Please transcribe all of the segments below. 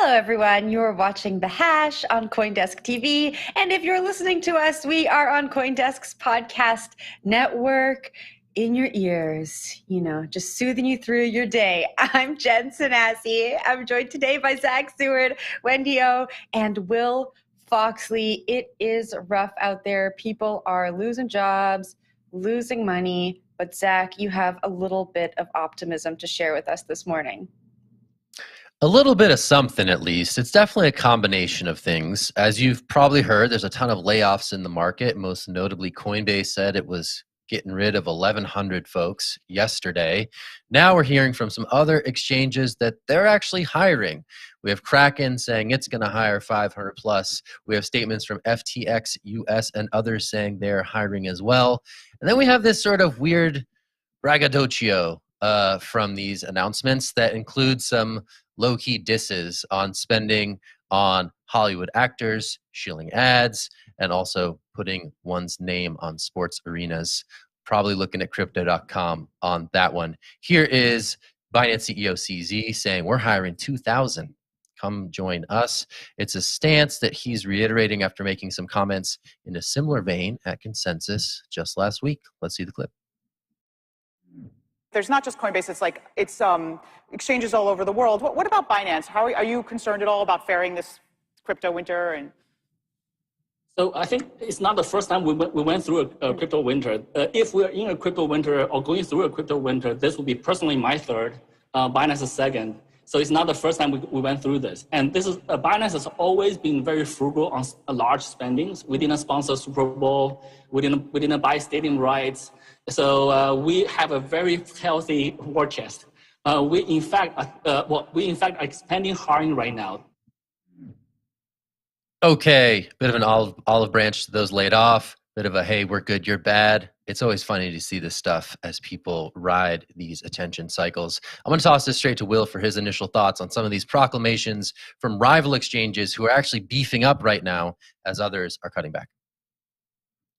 Hello, everyone. You're watching The Hash on CoinDesk TV. And if you're listening to us, we are on CoinDesk's podcast network in your ears, just soothing you through your day. I'm Jen Sanasi. I'm joined today by Zach Seward, Wendy O, and Will Foxley. It is rough out there. People are losing jobs, losing money. But Zach, you have a little bit of optimism to share with us this morning. A little bit of something, at least. It's definitely a combination of things. As you've probably heard, there's a ton of layoffs in the market. Most notably, Coinbase said it was getting rid of 1,100 folks yesterday. Now we're hearing from some other exchanges that they're actually hiring. We have Kraken saying it's going to hire 500 plus. We have statements from FTX US and others saying they're hiring as well. And then we have this sort of weird braggadocio from these announcements that include some low-key disses on spending on Hollywood actors, shilling ads, and also putting one's name on sports arenas. Probably looking at crypto.com on that one. Here is Binance CEO CZ saying, we're hiring 2,000. Come join us. It's a stance that he's reiterating after making some comments in a similar vein at Consensus just last week. Let's see the clip. There's not just Coinbase, it's exchanges all over the world. What about Binance? Are you concerned at all about faring this crypto winter? So I think it's not the first time we went through a crypto winter. If we're in a crypto winter or going through a crypto winter, this will be personally my third, Binance's second. So it's not the first time we went through this. And this is Binance has always been very frugal on large spendings. We didn't sponsor Super Bowl. We didn't buy stadium rights. So we have a very healthy war chest. We in fact are expanding hiring right now. Okay, bit of an olive branch to those laid off. Bit of a hey, we're good, you're bad. It's always funny to see this stuff as people ride these attention cycles. I'm going to toss this straight to Will for his initial thoughts on some of these proclamations from rival exchanges who are actually beefing up right now as others are cutting back.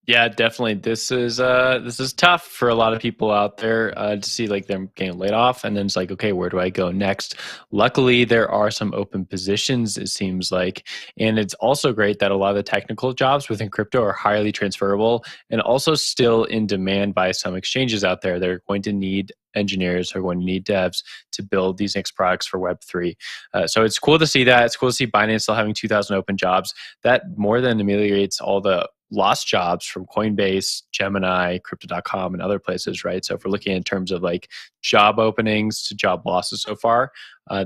Yeah, definitely. This is tough for a lot of people out there to see like them getting laid off, and then it's like, okay, where do I go next? Luckily, there are some open positions, it seems like, and it's also great that a lot of the technical jobs within crypto are highly transferable and also still in demand by some exchanges out there. They're going to need engineers, are going to need devs to build these next products for Web3. So it's cool to see that. It's cool to see Binance still having 2,000 open jobs. That more than ameliorates all the lost jobs from Coinbase, Gemini, Crypto.com, and other places, right? So if we're looking in terms of like job openings to job losses so far,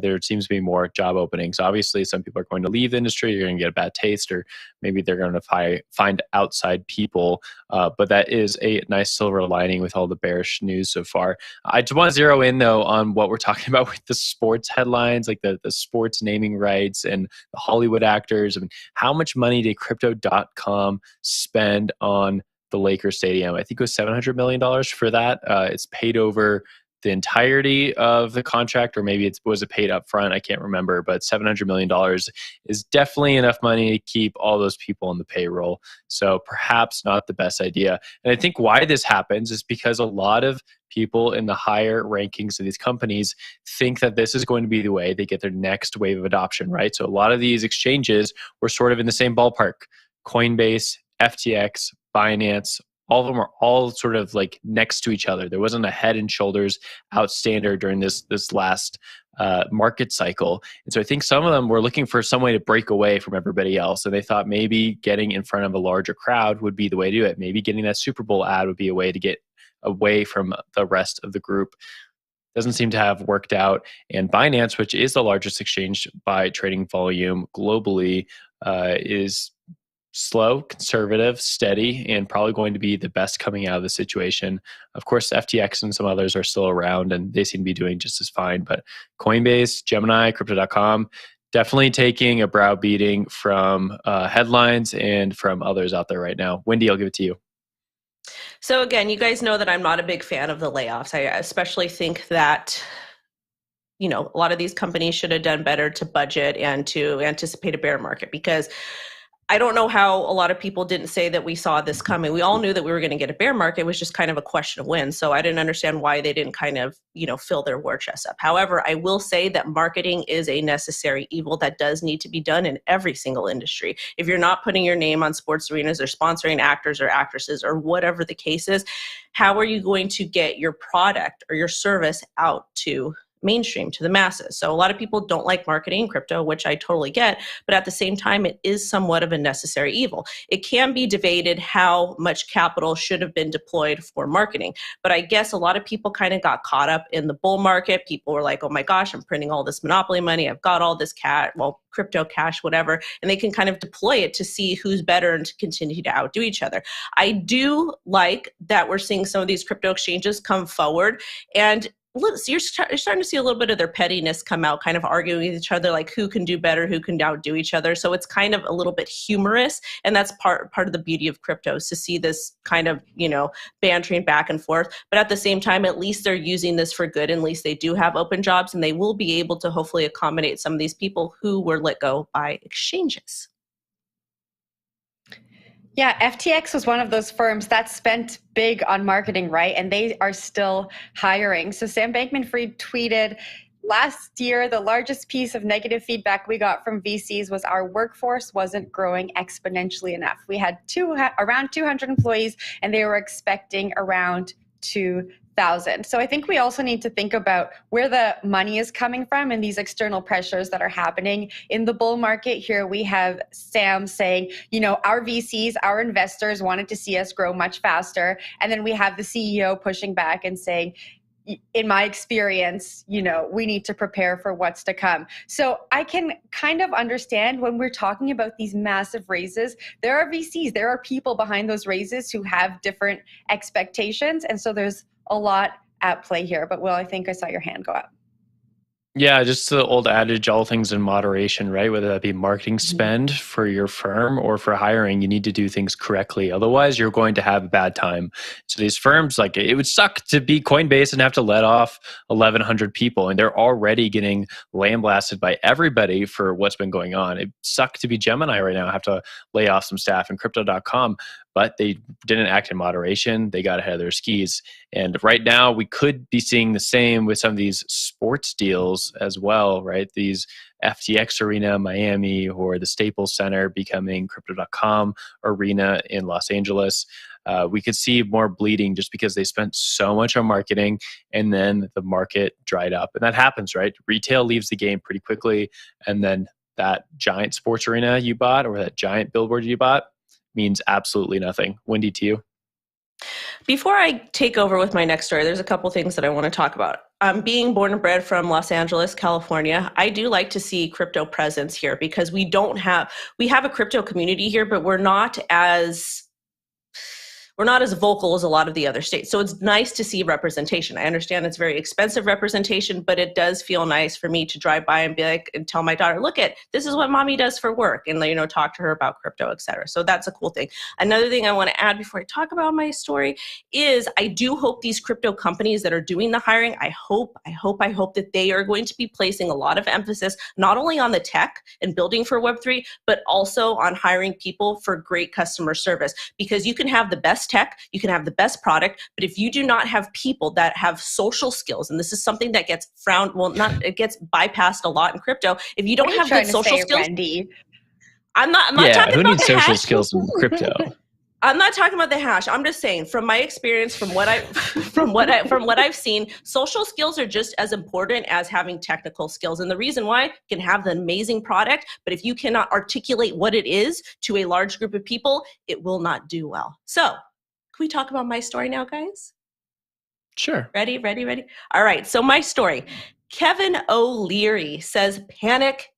there seems to be more job openings. Obviously, some people are going to leave the industry, you're going to get a bad taste, or maybe they're going to find outside people. But that is a nice silver lining with all the bearish news so far. I just want to zero in, though, on what we're talking about with the sports headlines, like the sports naming rights and the Hollywood actors. I mean, how much money did Crypto.com spend on the Lakers stadium? I think it was $700 million for that. It's paid over the entirety of the contract, or maybe was it paid up front? I can't remember, but $700 million is definitely enough money to keep all those people on the payroll. So perhaps not the best idea. And I think why this happens is because a lot of people in the higher rankings of these companies think that this is going to be the way they get their next wave of adoption, right? So a lot of these exchanges were sort of in the same ballpark. Coinbase, FTX, Binance, all of them are all sort of like next to each other. There wasn't a head and shoulders outstander during this last market cycle. And so I think some of them were looking for some way to break away from everybody else. And they thought maybe getting in front of a larger crowd would be the way to do it. Maybe getting that Super Bowl ad would be a way to get away from the rest of the group. Doesn't seem to have worked out. And Binance, which is the largest exchange by trading volume globally, is slow, conservative, steady, and probably going to be the best coming out of the situation. Of course, FTX and some others are still around, and they seem to be doing just as fine. But Coinbase, Gemini, Crypto.com, definitely taking a brow beating from headlines and from others out there right now. Wendy, I'll give it to you. So again, you guys know that I'm not a big fan of the layoffs. I especially think that a lot of these companies should have done better to budget and to anticipate a bear market, because I don't know how a lot of people didn't say that we saw this coming. We all knew that we were going to get a bear market. It was just kind of a question of when. So I didn't understand why they didn't kind of, fill their war chest up. However, I will say that marketing is a necessary evil that does need to be done in every single industry. If you're not putting your name on sports arenas or sponsoring actors or actresses or whatever the case is, how are you going to get your product or your service out to mainstream, to the masses? So a lot of people don't like marketing crypto, which I totally get, but at the same time, it is somewhat of a necessary evil. It can be debated how much capital should have been deployed for marketing, but I guess a lot of people kind of got caught up in the bull market. People were like, oh my gosh, I'm printing all this monopoly money. I've got all this crypto cash, whatever, and they can kind of deploy it to see who's better and to continue to outdo each other. I do like that we're seeing some of these crypto exchanges come forward, and so you're starting to see a little bit of their pettiness come out, kind of arguing with each other, like who can do better, who can outdo each other. So it's kind of a little bit humorous, and that's part of the beauty of crypto, is to see this kind of, bantering back and forth. But at the same time, at least they're using this for good. At least they do have open jobs, and they will be able to hopefully accommodate some of these people who were let go by exchanges. Yeah, FTX was one of those firms that spent big on marketing, right? And they are still hiring. So Sam Bankman-Fried tweeted, last year, the largest piece of negative feedback we got from VCs was our workforce wasn't growing exponentially enough. We had around 200 employees, and they were expecting around 2,000. So I think we also need to think about where the money is coming from and these external pressures that are happening in the bull market. Here we have Sam saying, our VCs, our investors wanted to see us grow much faster. And then we have the CEO pushing back and saying, in my experience, we need to prepare for what's to come. So I can kind of understand when we're talking about these massive raises, there are VCs, there are people behind those raises who have different expectations. And so there's a lot at play here. But Will, I think I saw your hand go up. Yeah, just the old adage, all things in moderation, right? Whether that be marketing spend for your firm or for hiring, you need to do things correctly. Otherwise, you're going to have a bad time. So these firms, like, it would suck to be Coinbase and have to let off 1,100 people, and they're already getting lambasted by everybody for what's been going on. It sucked to be Gemini right now, have to lay off some staff, and Crypto.com, but they didn't act in moderation. They got ahead of their skis. And right now, we could be seeing the same with some of these sports deals as well, right? These FTX Arena, Miami, or the Staples Center becoming Crypto.com Arena in Los Angeles. We could see more bleeding just because they spent so much on marketing and then the market dried up. And that happens, right? Retail leaves the game pretty quickly. And then that giant sports arena you bought or that giant billboard you bought means absolutely nothing. Wendy, to you. Before I take over with my next story, there's a couple things that I want to talk about. Being born and bred from Los Angeles, California, I do like to see crypto presence here because we have a crypto community here, but we're not as vocal as a lot of the other states. So it's nice to see representation. I understand it's very expensive representation, but it does feel nice for me to drive by and be like, and tell my daughter, this is what mommy does for work, and talk to her about crypto, et cetera. So that's a cool thing. Another thing I want to add before I talk about my story is I do hope these crypto companies that are doing the hiring, I hope that they are going to be placing a lot of emphasis, not only on the tech and building for Web3, but also on hiring people for great customer service, because you can have the best tech, you can have the best product, but if you do not have people that have social skills, and this is something that gets it gets bypassed a lot in crypto. If you don't have good social skills, Wendy? I'm not talking about who needs the social hash. skills in crypto? I'm not talking about the hash. I'm just saying, from my experience, from what I've seen, social skills are just as important as having technical skills. And the reason why, you can have the amazing product, but if you cannot articulate what it is to a large group of people, it will not do well. So, can we talk about my story now, guys? Sure. Ready? All right. So my story. Kevin O'Leary says panic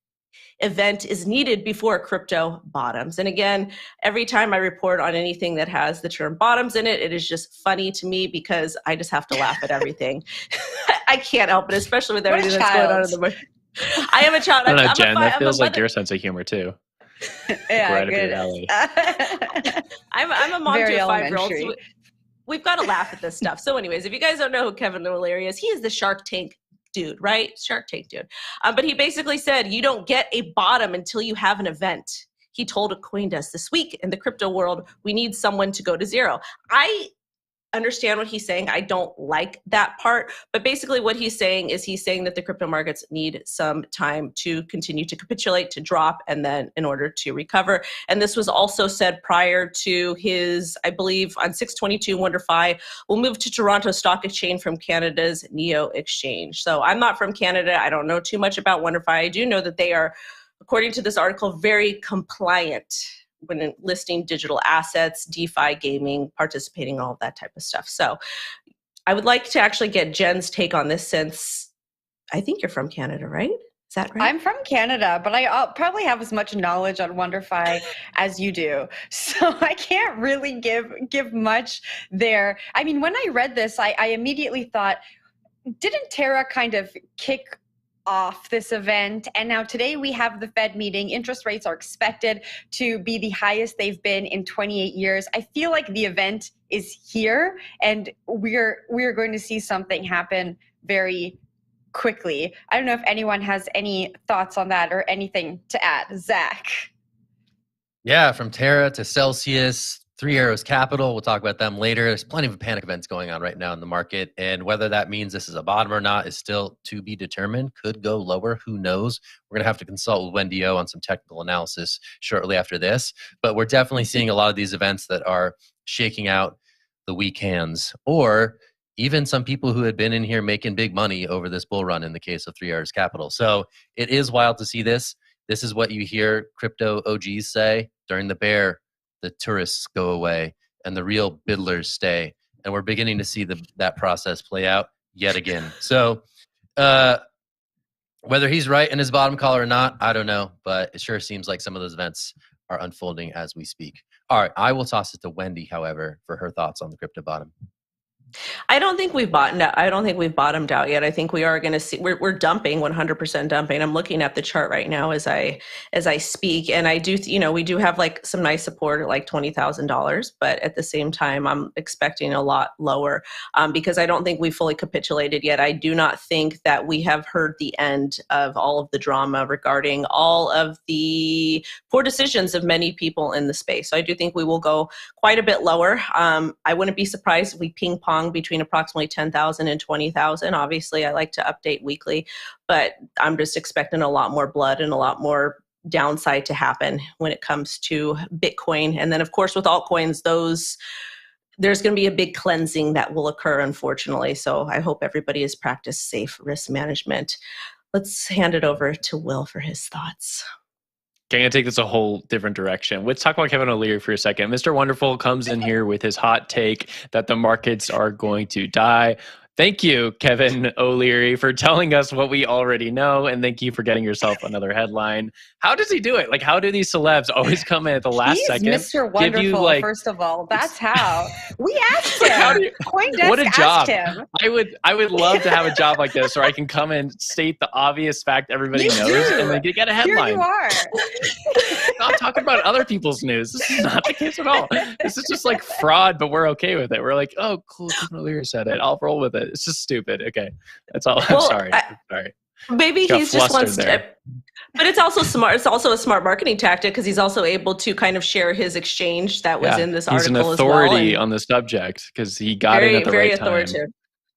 event is needed before crypto bottoms. And again, every time I report on anything that has the term bottoms in it, it is just funny to me because I just have to laugh at everything. I can't help it, especially with everything that's going on in the market. I am a child. I don't know, Jen, that feels like your sense of humor too. Yeah, right good. I'm a mom to a 5-year-old. So we've got to laugh at this stuff. So anyways, if you guys don't know who Kevin O'Leary is, he is the Shark Tank dude, right? Shark Tank dude. But he basically said, you don't get a bottom until you have an event. he told CoinDesk this week in the crypto world, we need someone to go to zero. I understand what he's saying. I don't like that part, but basically what he's saying is he's saying that the crypto markets need some time to continue to capitulate, to drop, and then in order to recover. And this was also said prior to his, I believe on 6/22, WonderFi will move to Toronto Stock Exchange from Canada's Neo Exchange. So I'm not from Canada. I don't know too much about WonderFi. I do know that they are, according to this article, very compliant when listing digital assets, DeFi, gaming, participating, all of that type of stuff. So I would like to actually get Jen's take on this, since I think you're from Canada, right? Is that right? I'm from Canada, but I'll probably have as much knowledge on WonderFi as you do. So I can't really give much there. I mean, when I read this, I immediately thought, didn't Terra kind of kick off this event? And now today we have the Fed meeting. Interest rates are expected to be the highest they've been in 28 years. I feel like the event is here, and we're going to see something happen very quickly. I don't know if anyone has any thoughts on that or anything to add. Zach. Yeah, from Terra to Celsius, Three Arrows Capital, we'll talk about them later. There's plenty of panic events going on right now in the market, and whether that means this is a bottom or not is still to be determined. Could go lower, who knows? We're going to have to consult with Wendy O on some technical analysis shortly after this, but we're definitely seeing a lot of these events that are shaking out the weak hands, or even some people who had been in here making big money over this bull run in the case of Three Arrows Capital. So it is wild to see this. This is what you hear crypto OGs say during the bear. The tourists go away and the real biddlers stay. And we're beginning to see that process play out yet again. So whether he's right in his bottom call or not, I don't know. But it sure seems like some of those events are unfolding as we speak. All right, I will toss it to Wendy, however, for her thoughts on the crypto bottom. I don't think we've bottomed out. I don't think we've bottomed out yet. I think we are going to see, we're dumping, 100% dumping. I'm looking at the chart right now as I speak, and I do, we do have like some nice support at like $20,000, but at the same time, I'm expecting a lot lower because I don't think we fully capitulated yet. I do not think that we have heard the end of all of the drama regarding all of the poor decisions of many people in the space. So I do think we will go quite a bit lower. I wouldn't be surprised if we ping pong between approximately 10,000 and 20,000. Obviously, I like to update weekly, but I'm just expecting a lot more blood and a lot more downside to happen when it comes to Bitcoin. And then, of course, with altcoins, there's going to be a big cleansing that will occur, unfortunately. So I hope everybody has practiced safe risk management. Let's hand it over to Will for his thoughts. Okay, I'm going to take this a whole different direction. Let's talk about Kevin O'Leary for a second. Mr. Wonderful comes in here with his hot take that the markets are going to die. Thank you, Kevin O'Leary, for telling us what we already know, and thank you for getting yourself another headline. How does he do it? Like, how do these celebs always come in at the last second? He's Mr. Wonderful, first of all. That's how. We asked him. CoinDesk what a job. asked him. I would love to have a job like this where I can come and state the obvious fact everybody knows and then get a headline. Here you are. Not talking about other people's news. This is not the case at all. This is just like fraud, but we're okay with it. We're like, oh, cool, Kevin O'Leary said it. I'll roll with it. It's just stupid. Okay, that's all. I'm sorry. Sorry. Maybe he just wants to. But it's also smart. It's also a smart marketing tactic because he's also able to kind of share his exchange that was in this article as well. He's an authority on the subject because he got in at the right time. Very authoritative,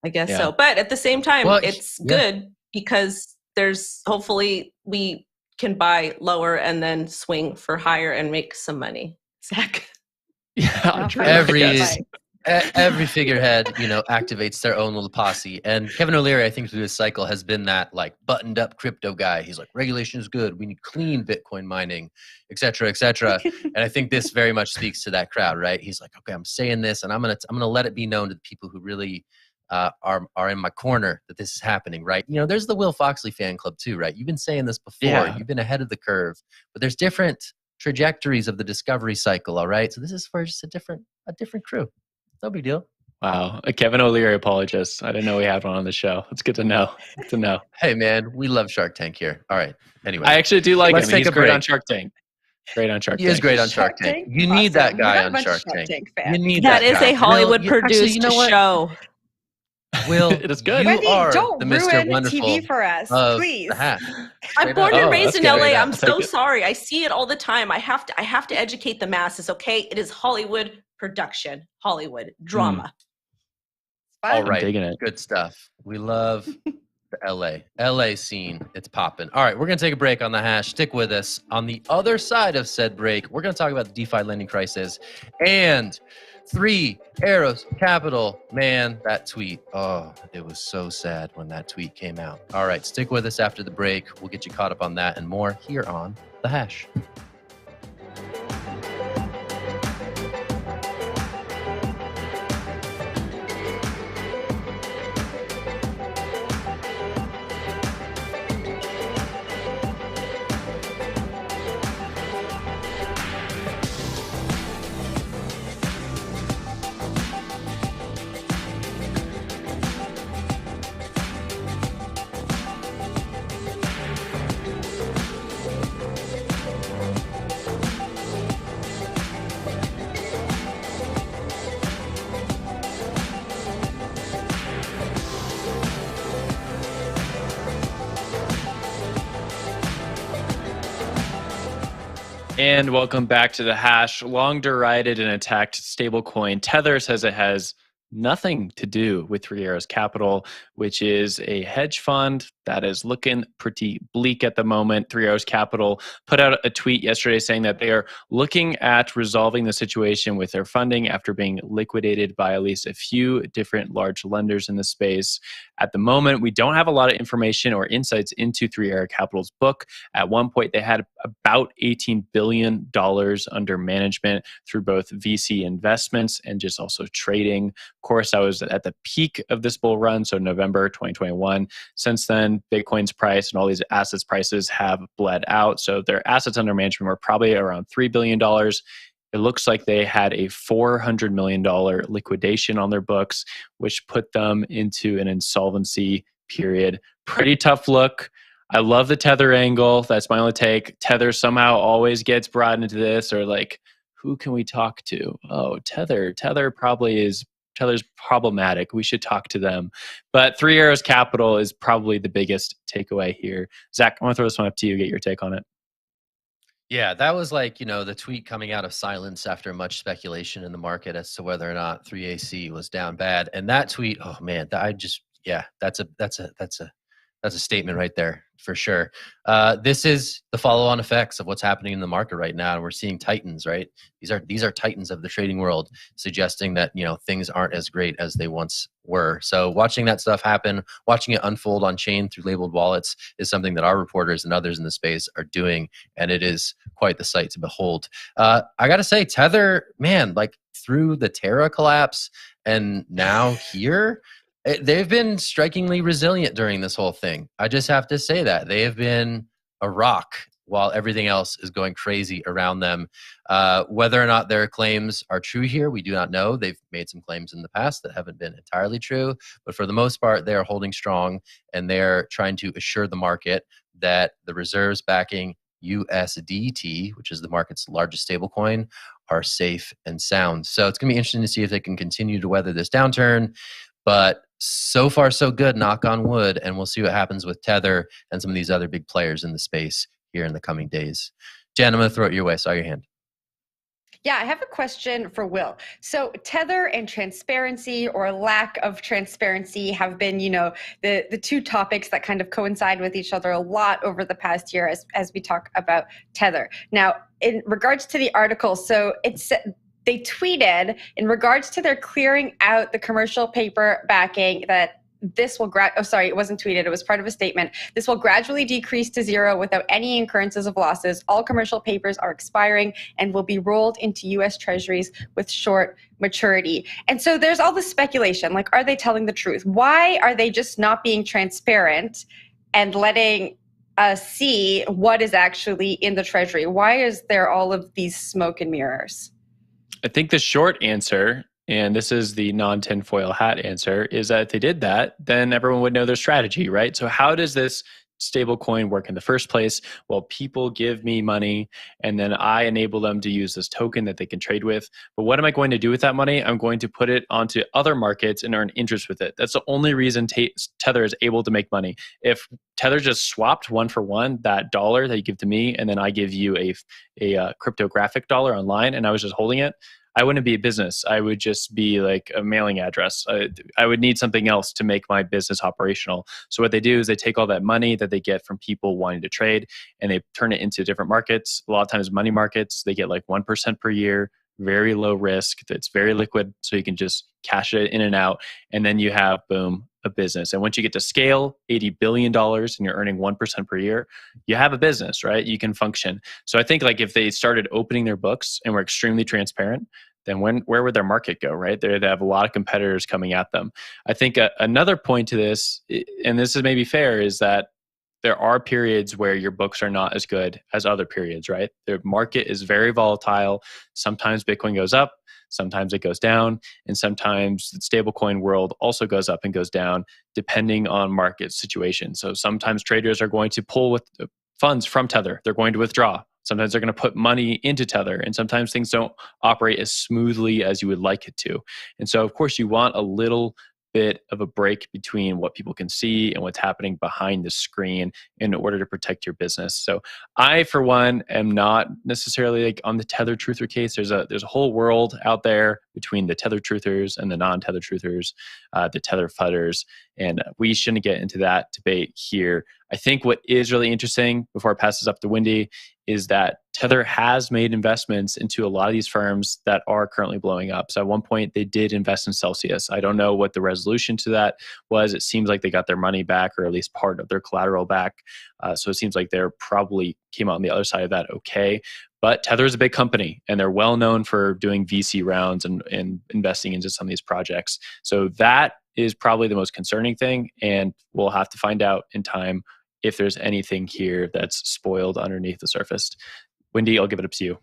I guess so. But at the same time, it's good because there's hopefully we can buy lower and then swing for higher and make some money. Zach. Yeah, every figurehead, activates their own little posse. And Kevin O'Leary, I think through this cycle has been that like buttoned up crypto guy. He's like, regulation is good. We need clean Bitcoin mining, et cetera, et cetera. And I think this very much speaks to that crowd, right? He's like, okay, I'm saying this and I'm going to let it be known to the people who really are in my corner that this is happening, right? There's the Will Foxley fan club too, right? You've been saying this before. Yeah. You've been ahead of the curve, but there's different trajectories of the discovery cycle, all right? So this is for just a different crew. No big deal. Wow. A Kevin O'Leary apologist. I didn't know we had one on the show. It's good to know. Hey, man, we love Shark Tank here. All right. Anyway. I actually do like him. He's great on Shark Tank. Great on Shark Tank. He is great on Shark Tank. You need that guy on Shark Tank. You need that is a Hollywood-produced show. Will, It is good. you Wendy, are don't the Mr. ruin Wonderful TV for us, of please. the hash. I'm Straight born up. and Oh, raised that's in good. LA. Straight I'm up. so sorry. I see it all the time. I have to educate the masses. Okay, it is Hollywood production, Hollywood drama. All Fun. right. digging it. Good stuff. We love the LA scene. It's popping. All right, we're going to take a break on the hash. Stick with us. On the other side of said break, we're going to talk about the DeFi lending crisis and 3 Arrows Capital. Man, that tweet. Oh, it was so sad when that tweet came out. All right, stick with us after the break. We'll get you caught up on that and more here on The Hash. And welcome back to the hash. Long derided and attacked stablecoin Tether says it has nothing to do with 3 Arrows Capital, which is a hedge fund that is looking pretty bleak at the moment. 3 Arrows Capital put out a tweet yesterday saying that they are looking at resolving the situation with their funding after being liquidated by at least a few different large lenders in the space. At the moment, we don't have a lot of information or insights into 3 Arrows Capital's book. At one point, they had about $18 billion under management through both VC investments and just also trading. Of course, that was at the peak of this bull run, so November 2021. Since then, Bitcoin's price and all these assets prices have bled out. So their assets under management were probably around $3 billion. It looks like they had a $400 million liquidation on their books, which put them into an insolvency period. Pretty tough look. I love the Tether angle. That's my only take. Tether somehow always gets brought into this, or like, who can we talk to? Oh, Tether. Tether's problematic. We should talk to them. But 3 Arrows Capital is probably the biggest takeaway here. Zach, I want to throw this one up to you, get your take on it. Yeah, that was like, the tweet coming out of silence after much speculation in the market as to whether or not 3AC was down bad. And that tweet, oh man, that's a statement right there for sure. This is the follow-on effects of what's happening in the market right now. And we're seeing titans, right? These are titans of the trading world, suggesting that, things aren't as great as they once were. So watching that stuff happen, watching it unfold on chain through labeled wallets is something that our reporters and others in the space are doing. And it is quite the sight to behold. I got to say, Tether, man, like through the Terra collapse and now here, they've been strikingly resilient during this whole thing. I just have to say that. They have been a rock while everything else is going crazy around them. Whether or not their claims are true here, we do not know. They've made some claims in the past that haven't been entirely true, but for the most part, they are holding strong, and they're trying to assure the market that the reserves backing USDT, which is the market's largest stablecoin, are safe and sound. So it's going to be interesting to see if they can continue to weather this downturn. But so far, so good, knock on wood, and we'll see what happens with Tether and some of these other big players in the space here in the coming days. Jen, I'm going to throw it your way. Saw your hand. Yeah, I have a question for Will. So Tether and transparency or lack of transparency have been, the two topics that kind of coincide with each other a lot over the past year as we talk about Tether. Now, in regards to the article, so they tweeted in regards to their clearing out the commercial paper backing that this will it wasn't tweeted, it was part of a statement. This will gradually decrease to zero without any incurrences of losses. All commercial papers are expiring and will be rolled into US Treasuries with short maturity. And so there's all this speculation, like, are they telling the truth? Why are they just not being transparent and letting us see what is actually in the Treasury? Why is there all of these smoke and mirrors? I think the short answer, and this is the non-tinfoil hat answer, is that if they did that, then everyone would know their strategy, right? So how does this stablecoin work in the first place? Well, people give me money and then I enable them to use this token that they can trade with. But what am I going to do with that money? I'm going to put it onto other markets and earn interest with it. That's the only reason Tether is able to make money. If Tether just swapped one for one that dollar that you give to me, and then I give you a cryptographic dollar online, and I was just holding it, I wouldn't be a business. I would just be like a mailing address. I would need something else to make my business operational. So what they do is they take all that money that they get from people wanting to trade and they turn it into different markets. A lot of times money markets, they get like 1% per year, very low risk. It's very liquid. So you can just cash it in and out. And then you have, boom, a business. And once you get to scale $80 billion and you're earning 1% per year, you have a business, right? You can function. So I think like if they started opening their books and were extremely transparent, then where would their market go, right? They have a lot of competitors coming at them. I think another point to this, and this is maybe fair, is that there are periods where your books are not as good as other periods, right? The market is very volatile. Sometimes Bitcoin goes up, sometimes it goes down, and sometimes the stablecoin world also goes up and goes down depending on market situation. So sometimes traders are going to pull with funds from Tether. They're going to withdraw. Sometimes they're going to put money into Tether, and sometimes things don't operate as smoothly as you would like it to. And so, of course, you want a little bit of a break between what people can see and what's happening behind the screen in order to protect your business. So I, for one, am not necessarily like on the Tether truther case. There's a whole world out there between the Tether truthers and the non-Tether truthers, the Tether fudders, and we shouldn't get into that debate here. I think what is really interesting, before I pass this up to Wendy, is that Tether has made investments into a lot of these firms that are currently blowing up. So at one point, they did invest in Celsius. I don't know what the resolution to that was. It seems like they got their money back, or at least part of their collateral back. So it seems like they're probably came out on the other side of that okay. But Tether is a big company, and they're well known for doing VC rounds and investing into some of these projects. So that is probably the most concerning thing, and we'll have to find out in time if there's anything here that's spoiled underneath the surface. Wendy, I'll give it up to you.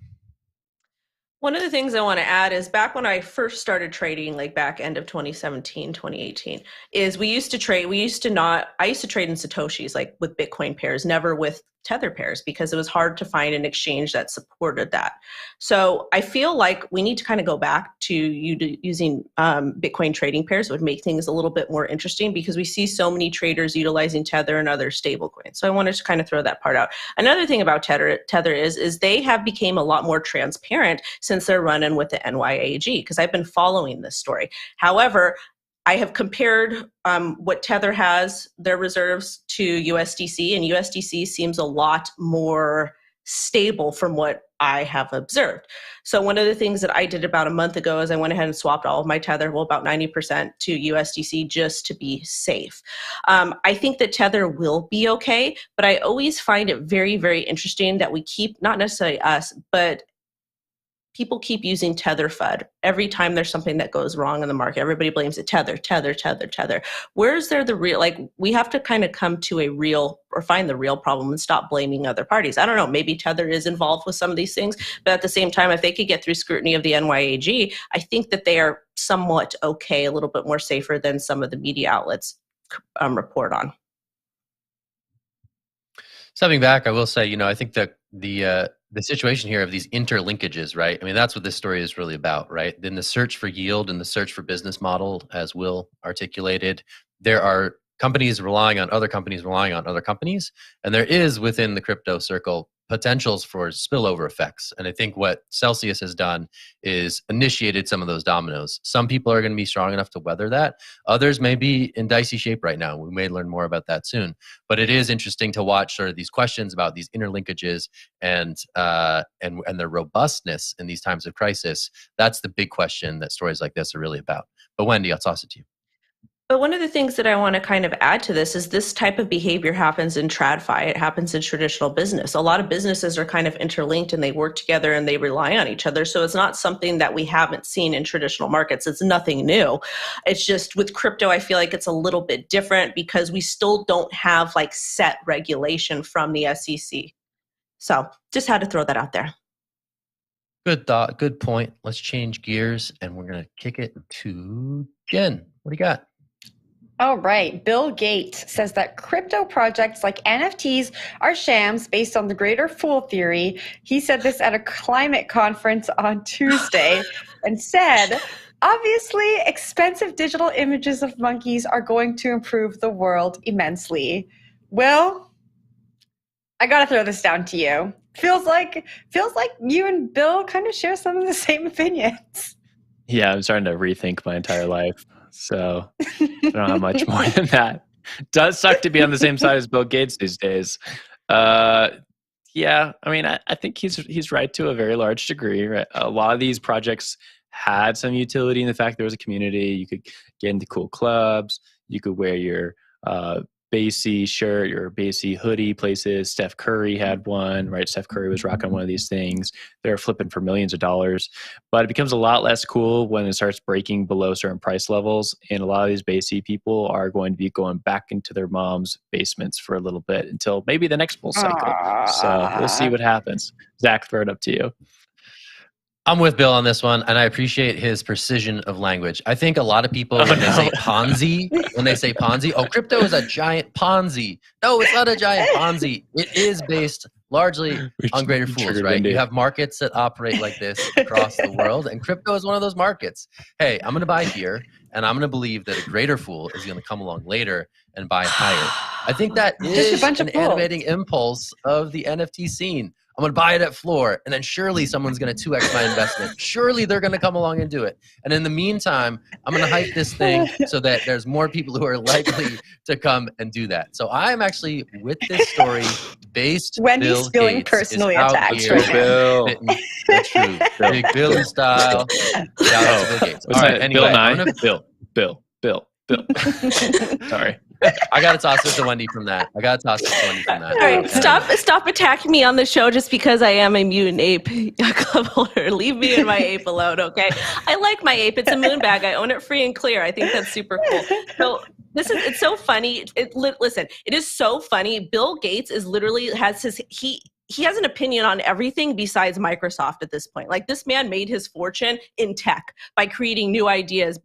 One of the things I want to add is back when I first started trading, like back end of 2017, 2018, is I used to trade in Satoshis, like with Bitcoin pairs, never with Tether pairs, because it was hard to find an exchange that supported that. So I feel like we need to kind of go back to using Bitcoin trading pairs. It would make things a little bit more interesting, because we see so many traders utilizing Tether and other stable coins. So I wanted to kind of throw that part out. Another thing about Tether is they have become a lot more transparent since they're running with the NYAG, because I've been following this story. However, I have compared what Tether has, their reserves, to USDC, and USDC seems a lot more stable from what I have observed. So one of the things that I did about a month ago is I went ahead and swapped all of my Tether, well, about 90%, to USDC just to be safe. I think that Tether will be okay, but I always find it very, very interesting that we keep, not necessarily us, but people keep using Tether FUD. Every time there's something that goes wrong in the market, everybody blames it. Tether. Where's there the real, like, we have to kind of come to a real, or find the real problem and stop blaming other parties. I don't know, maybe Tether is involved with some of these things, but at the same time, if they could get through scrutiny of the NYAG, I think that they are somewhat okay, a little bit more safer than some of the media outlets report on. Stepping back, I will say, I think that the situation here of these interlinkages, right? I mean, that's what this story is really about, right? In the search for yield and the search for business model, as Will articulated, there are companies relying on other companies relying on other companies, and there is within the crypto circle potentials for spillover effects. And I think what Celsius has done is initiated some of those dominoes. Some people are going to be strong enough to weather that. Others may be in dicey shape right now. We may learn more about that soon. But it is interesting to watch sort of these questions about these interlinkages and their robustness in these times of crisis. That's the big question that stories like this are really about. But Wendy, I'll toss it to you. But one of the things that I want to kind of add to this type of behavior happens in TradFi. It happens in traditional business. A lot of businesses are kind of interlinked and they work together and they rely on each other. So it's not something that we haven't seen in traditional markets. It's nothing new. It's just with crypto, I feel like it's a little bit different because we still don't have like set regulation from the SEC. So just had to throw that out there. Good thought. Good point. Let's change gears and we're going to kick it to Jen. What do you got? All right. Bill Gates says that crypto projects like NFTs are shams based on the greater fool theory. He said this at a climate conference on Tuesday and said, obviously, expensive digital images of monkeys are going to improve the world immensely. Will, I got to throw this down to you. Feels like you and Bill kind of share some of the same opinions. Yeah, I'm starting to rethink my entire life. So I don't have much more than that. Does suck to be on the same side as Bill Gates these days. Yeah, I mean, I think he's right to a very large degree. Right? A lot of these projects had some utility in the fact there was a community. You could get into cool clubs. You could wear your Basie shirt, your Basie hoodie places. Steph Curry had one, right? Steph Curry was rocking one of these things. They're flipping for millions of dollars. But it becomes a lot less cool when it starts breaking below certain price levels. And a lot of these Basie people are going to be going back into their mom's basements for a little bit until maybe the next bull cycle. So we'll see what happens. Zach, throw it up to you. I'm with Bill on this one, and I appreciate his precision of language. I think a lot of people, when they say Ponzi, oh, crypto is a giant Ponzi. No, it's not a giant Ponzi. It is based largely on greater fools, right? You have markets that operate like this across the world, and crypto is one of those markets. Hey, I'm going to buy here, and I'm going to believe that a greater fool is going to come along later and buy higher. I think that is an animating impulse of the NFT scene. I'm going to buy it at floor, and then surely someone's going to 2x my investment. Surely they're going to come along and do it. And in the meantime, I'm going to hype this thing so that there's more people who are likely to come and do that. So I'm actually with this story based Wendy's Bill feeling Gates personally is out attacked. here Bill. That's true. Big Bill style. Shout out to Bill Gates. All right, anyway. Bill 9? Bill. Sorry. I got to toss it to Wendy from that. All right, stop attacking me on the show just because I am a mutant ape club holder. Leave me and my ape alone, okay? I like my ape. It's a moon bag. I own it free and clear. I think that's super cool. So it's so funny. Listen, it is so funny. Bill Gates is literally he has an opinion on everything besides Microsoft at this point. Like, this man made his fortune in tech by creating new ideas.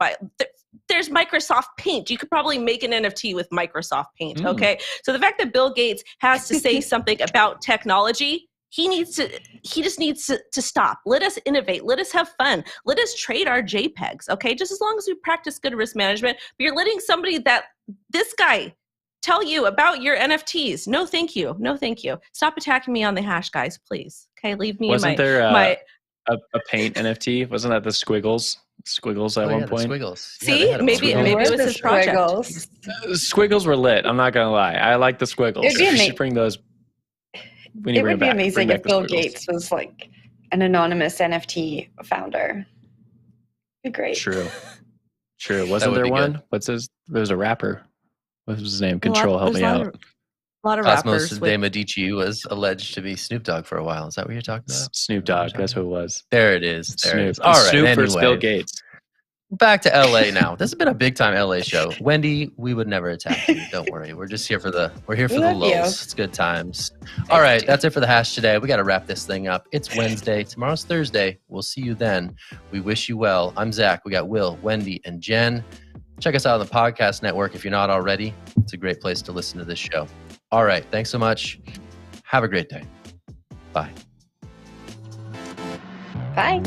There's Microsoft Paint. You could probably make an NFT with Microsoft Paint, okay? So the fact that Bill Gates has to say something about technology, he just needs to stop. Let us innovate. Let us have fun. Let us trade our JPEGs, okay? Just as long as we practice good risk management. But you're letting this guy tell you about your NFTs. No, thank you. No, thank you. Stop attacking me on the hash, guys, please. Okay, leave me Wasn't in there my a Paint NFT? Wasn't that the Squiggles at one point? Squiggles. See, Yeah, maybe it was his project. Squiggles were lit. I'm not gonna lie. I like the Squiggles. You should bring those. It would be amazing if Bill Gates was like an anonymous NFT founder. It'd be great. True. Wasn't there one? There was a rapper. What was his name? Control, help me out. A lot of Cosmos rappers. de Medici was alleged to be Snoop Dogg for a while. Is that what you're talking about? Snoop Dogg. That's who it was. There it is. Snoop. All right. Snoop anyway, versus Bill Gates. Back to LA now. This has been a big time LA show. Wendy, we would never attack you. Don't worry. We're just here for the lulls. It's good times. All right. That's it for the hash today. We got to wrap this thing up. It's Wednesday. Tomorrow's Thursday. We'll see you then. We wish you well. I'm Zach. We got Will, Wendy, and Jen. Check us out on the podcast network if you're not already. It's a great place to listen to this show. All right. Thanks so much. Have a great day. Bye. Bye.